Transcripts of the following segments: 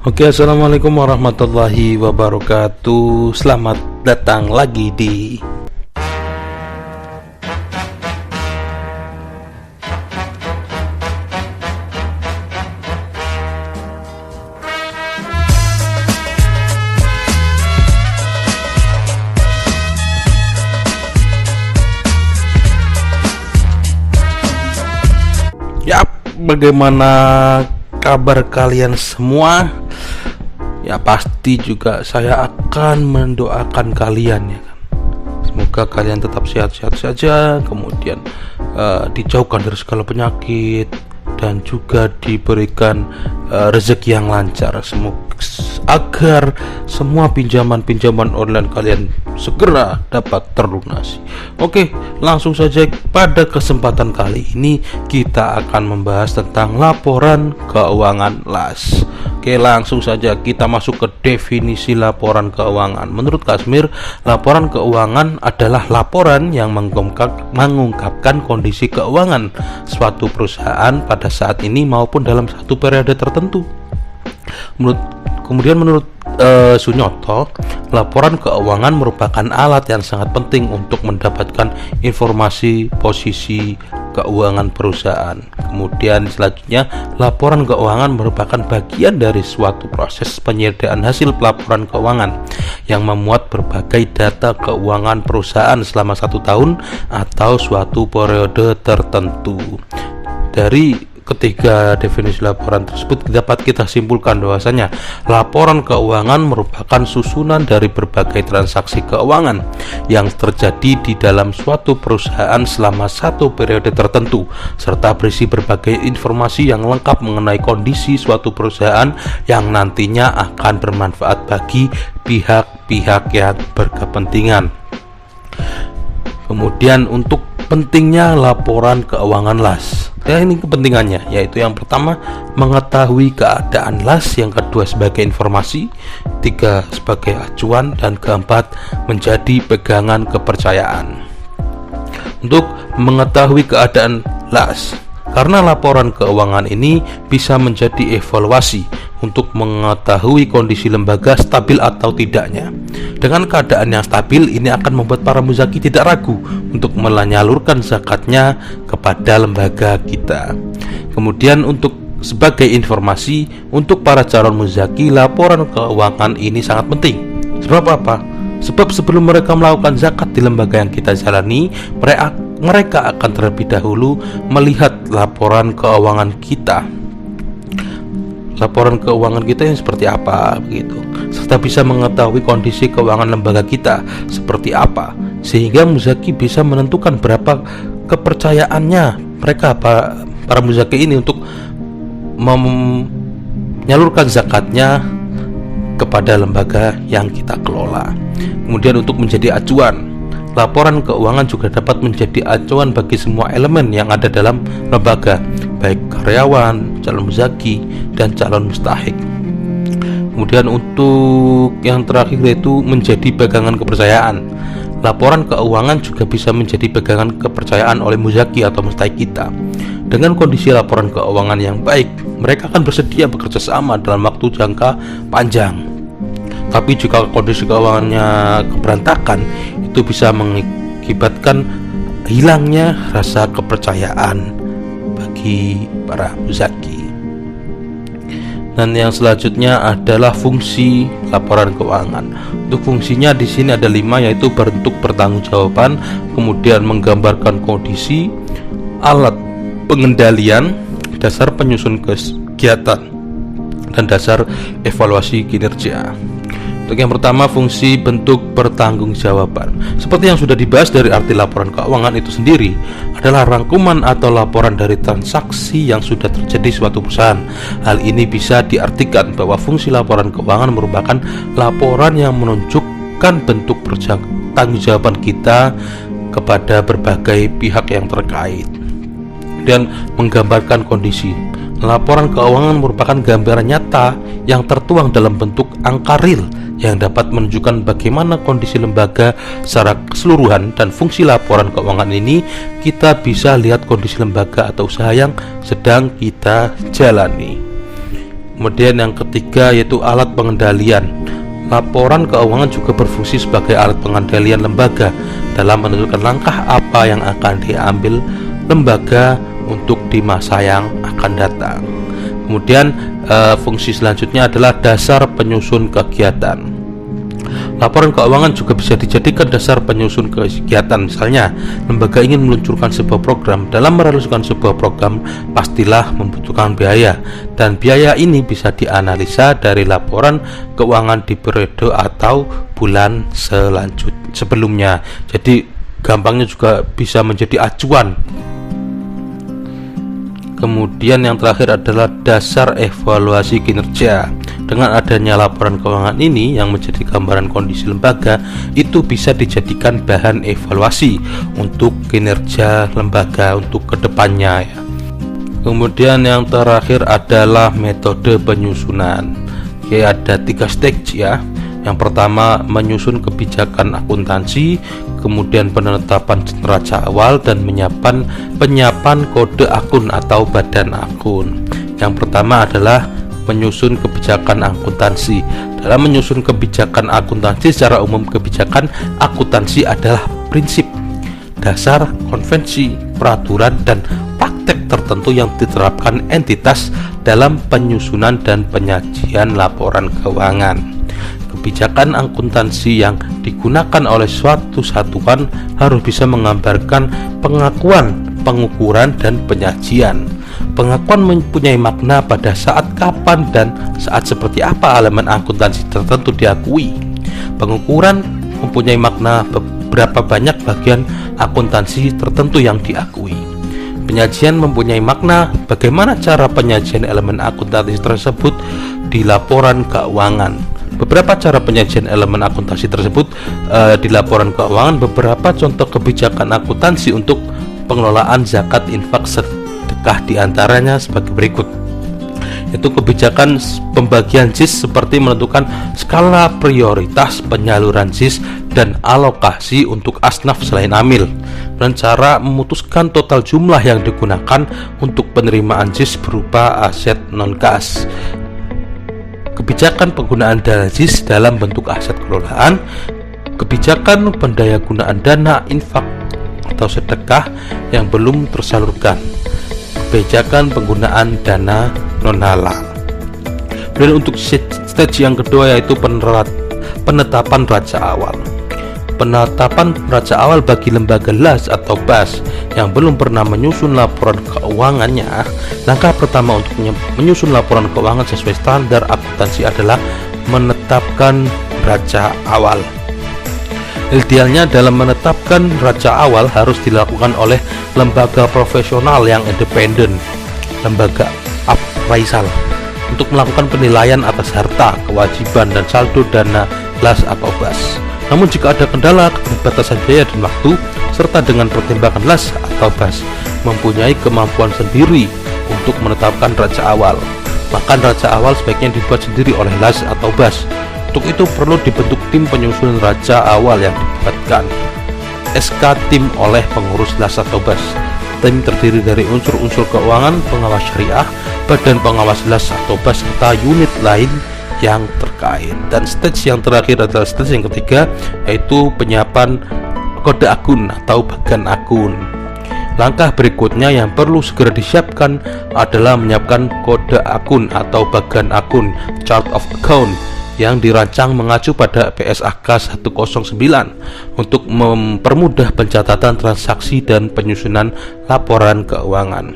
Oke, assalamualaikum warahmatullahi wabarakatuh. Selamat datang lagi di bagaimana kabar kalian semua? Ya pasti juga saya akan mendoakan kalian ya kan. Semoga kalian tetap sehat-sehat saja, kemudian dijauhkan dari segala penyakit dan juga diberikan rezeki yang lancar. Semoga agar semua pinjaman-pinjaman online kalian segera dapat terlunasi. Oke, langsung saja pada kesempatan kali ini kita akan membahas tentang laporan keuangan LAS. Oke, langsung saja kita masuk ke definisi laporan keuangan. Menurut Kasmir, laporan keuangan adalah laporan yang mengungkapkan kondisi keuangan suatu perusahaan pada saat ini maupun dalam satu periode tertentu. Kemudian menurut Sunyoto, laporan keuangan merupakan alat yang sangat penting untuk mendapatkan informasi posisi keuangan perusahaan. Kemudian selanjutnya, laporan keuangan merupakan bagian dari suatu proses penyediaan hasil pelaporan keuangan yang memuat berbagai data keuangan perusahaan selama 1 tahun atau suatu periode tertentu. Dari ketiga definisi laporan tersebut dapat kita simpulkan bahwasanya laporan keuangan merupakan susunan dari berbagai transaksi keuangan yang terjadi di dalam suatu perusahaan selama satu periode tertentu, serta berisi berbagai informasi yang lengkap mengenai kondisi suatu perusahaan yang nantinya akan bermanfaat bagi pihak-pihak yang berkepentingan. Kemudian untuk pentingnya laporan keuangan LAS, ya ini kepentingannya, yaitu yang pertama mengetahui keadaan LAS, yang kedua sebagai informasi, tiga sebagai acuan, dan keempat menjadi pegangan kepercayaan. Untuk mengetahui keadaan LAS, karena laporan keuangan ini bisa menjadi evaluasi untuk mengetahui kondisi lembaga stabil atau tidaknya. Dengan keadaan yang stabil, ini akan membuat para muzaki tidak ragu untuk menyalurkan zakatnya kepada lembaga kita. Kemudian untuk sebagai informasi untuk para calon muzaki, laporan keuangan ini sangat penting. Sebab apa? Sebab sebelum mereka melakukan zakat di lembaga yang kita jalani, mereka akan terlebih dahulu melihat laporan keuangan kita. Laporan keuangan kita yang seperti apa begitu, serta bisa mengetahui kondisi keuangan lembaga kita seperti apa, sehingga muzaki bisa menentukan berapa kepercayaannya mereka para muzaki ini untuk menyalurkan zakatnya kepada lembaga yang kita kelola. Kemudian untuk menjadi acuan, laporan keuangan juga dapat menjadi acuan bagi semua elemen yang ada dalam lembaga, baik karyawan, calon muzaki, dan calon mustahik. Kemudian untuk yang terakhir yaitu menjadi pegangan kepercayaan. Laporan keuangan juga bisa menjadi pegangan kepercayaan oleh muzaki atau mustahik kita. Dengan kondisi laporan keuangan yang baik, mereka akan bersedia bekerja sama dalam waktu jangka panjang. Tapi jika kondisi keuangannya keberantakan, itu bisa mengakibatkan hilangnya rasa kepercayaan bagi para muzaki. Dan yang selanjutnya adalah fungsi laporan keuangan. Untuk fungsinya di sini ada 5, yaitu bentuk pertanggungjawaban, kemudian menggambarkan kondisi, alat pengendalian, dasar penyusun kegiatan, dan dasar evaluasi kinerja. Untuk yang pertama, fungsi bentuk pertanggungjawaban. Seperti yang sudah dibahas dari arti laporan keuangan itu sendiri, adalah rangkuman atau laporan dari transaksi yang sudah terjadi suatu perusahaan. Hal ini bisa diartikan bahwa fungsi laporan keuangan merupakan laporan yang menunjukkan bentuk pertanggungjawaban kita kepada berbagai pihak yang terkait dan menggambarkan kondisi. Laporan keuangan merupakan gambaran nyata yang tertuang dalam bentuk angka real yang dapat menunjukkan bagaimana kondisi lembaga secara keseluruhan. Dan fungsi laporan keuangan ini kita bisa lihat kondisi lembaga atau usaha yang sedang kita jalani. Kemudian yang ketiga yaitu alat pengendalian. Laporan keuangan juga berfungsi sebagai alat pengendalian lembaga dalam menentukan langkah apa yang akan diambil lembaga untuk di masa yang akan datang. Kemudian fungsi selanjutnya adalah dasar penyusun kegiatan. Laporan keuangan juga bisa dijadikan dasar penyusun kegiatan. Misalnya, lembaga ingin meluncurkan sebuah program. Dalam merealisasikan sebuah program, pastilah membutuhkan biaya, dan biaya ini bisa dianalisa dari laporan keuangan di periode atau bulan sebelumnya. Jadi, gampangnya juga bisa menjadi acuan. Kemudian yang terakhir adalah dasar evaluasi kinerja. Dengan adanya laporan keuangan ini yang menjadi gambaran kondisi lembaga, itu bisa dijadikan bahan evaluasi untuk kinerja lembaga untuk kedepannya ya. Kemudian yang terakhir adalah metode penyusunan. Oke, ada 3 stage ya. Yang pertama menyusun kebijakan akuntansi, kemudian penetapan neraca awal, dan penyiapan kode akun atau badan akun. Yang pertama adalah menyusun kebijakan akuntansi. Dalam menyusun kebijakan akuntansi secara umum, kebijakan akuntansi adalah prinsip, dasar, konvensi, peraturan, dan praktek tertentu yang diterapkan entitas dalam penyusunan dan penyajian laporan keuangan. Kebijakan akuntansi yang digunakan oleh suatu satuan harus bisa menggambarkan pengakuan, pengukuran, dan penyajian. Pengakuan mempunyai makna pada saat kapan dan saat seperti apa elemen akuntansi tertentu diakui. Pengukuran mempunyai makna beberapa banyak bagian akuntansi tertentu yang diakui. Penyajian mempunyai makna bagaimana cara penyajian elemen akuntansi tersebut di laporan keuangan. Beberapa cara penyajian elemen akuntansi tersebut di laporan keuangan. Beberapa contoh kebijakan akuntansi untuk pengelolaan zakat, infak, sedekah diantaranya sebagai berikut, yaitu kebijakan pembagian JIS seperti menentukan skala prioritas penyaluran JIS dan alokasi untuk asnaf selain amil, dan cara memutuskan total jumlah yang digunakan untuk penerimaan JIS berupa aset non-kas. Kebijakan penggunaan dana JIS dalam bentuk aset kelolaan, kebijakan pendayagunaan dana infak atau sedekah yang belum tersalurkan, kebijakan penggunaan dana non-halal. Dan untuk stage yang kedua yaitu penetapan neraca awal. Penetapan neraca awal bagi lembaga LAS atau BAS yang belum pernah menyusun laporan keuangannya. Langkah pertama untuk menyusun laporan keuangan sesuai standar akuntansi adalah menetapkan neraca awal. Idealnya dalam menetapkan neraca awal harus dilakukan oleh lembaga profesional yang independen, lembaga appraisal, untuk melakukan penilaian atas harta, kewajiban, dan saldo dana LAS atau BAS. Namun jika ada kendala, keterbatasan biaya dan waktu, serta dengan pertimbangan LAS atau BAS mempunyai kemampuan sendiri untuk menetapkan neraca awal, maka neraca awal sebaiknya dibuat sendiri oleh LAS atau BAS. Untuk itu perlu dibentuk tim penyusun neraca awal yang dibuatkan SK tim oleh pengurus LAS atau BAS. Tim terdiri dari unsur-unsur keuangan, pengawas syariah, badan pengawas LAS atau BAS, serta unit lain yang terkait. Dan stage yang terakhir adalah stage yang ketiga, yaitu penyiapan kode akun atau bagan akun. Langkah berikutnya yang perlu segera disiapkan adalah menyiapkan kode akun atau bagan akun, chart of account, yang dirancang mengacu pada PSAK 109 untuk mempermudah pencatatan transaksi dan penyusunan laporan keuangan.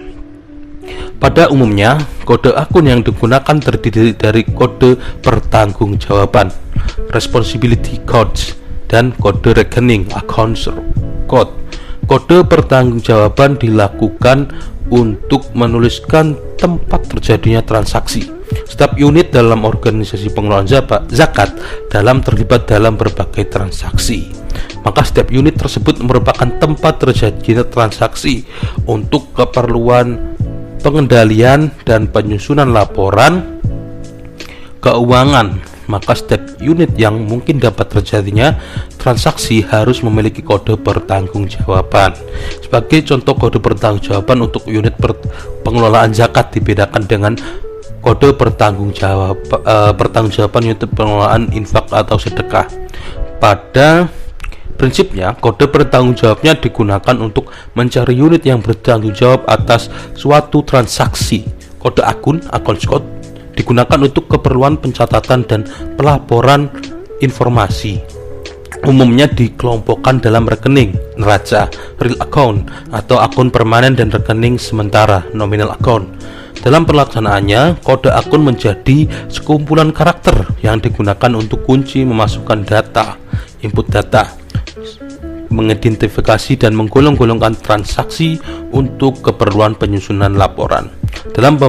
Pada umumnya, kode akun yang digunakan terdiri dari kode pertanggungjawaban, responsibility codes, dan kode rekening, accounts code. Kode pertanggungjawaban dilakukan untuk menuliskan tempat terjadinya transaksi. Setiap unit dalam organisasi pengelolaan zakat terlibat dalam berbagai transaksi. Maka setiap unit tersebut merupakan tempat terjadinya transaksi untuk keperluan pengendalian dan penyusunan laporan keuangan. Maka setiap unit yang mungkin dapat terjadinya transaksi harus memiliki kode pertanggungjawaban. Sebagai contoh kode pertanggungjawaban untuk unit pengelolaan zakat dibedakan dengan kode pertanggungjawaban untuk pengelolaan infak atau sedekah. Pada prinsipnya, kode pertanggungjawabnya digunakan untuk mencari unit yang bertanggung jawab atas suatu transaksi. Kode akun code digunakan untuk keperluan pencatatan dan pelaporan informasi. Umumnya dikelompokkan dalam rekening neraca real account atau akun permanen dan rekening sementara nominal account. Dalam pelaksanaannya, kode akun menjadi sekumpulan karakter yang digunakan untuk kunci memasukkan data, input data, mengidentifikasi dan menggolong-golongkan transaksi untuk keperluan penyusunan laporan. Dalam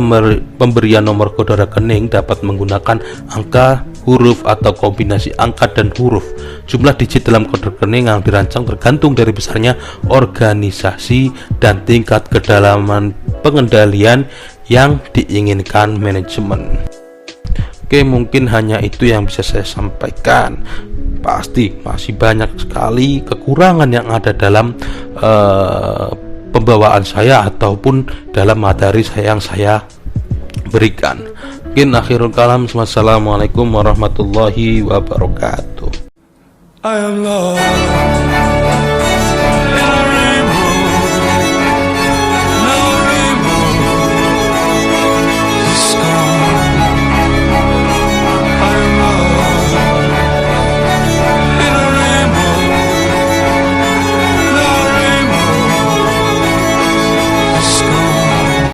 pemberian nomor kode rekening dapat menggunakan angka, huruf, atau kombinasi angka dan huruf. Jumlah digit dalam kode rekening yang dirancang tergantung dari besarnya organisasi dan tingkat kedalaman pengendalian yang diinginkan manajemen. Oke, mungkin hanya itu yang bisa saya sampaikan. Pasti masih banyak sekali kekurangan yang ada dalam pembawaan saya ataupun dalam materi yang saya berikan. Mungkin akhirul kalam. Wassalamualaikum warahmatullahi wabarakatuh. I am lost.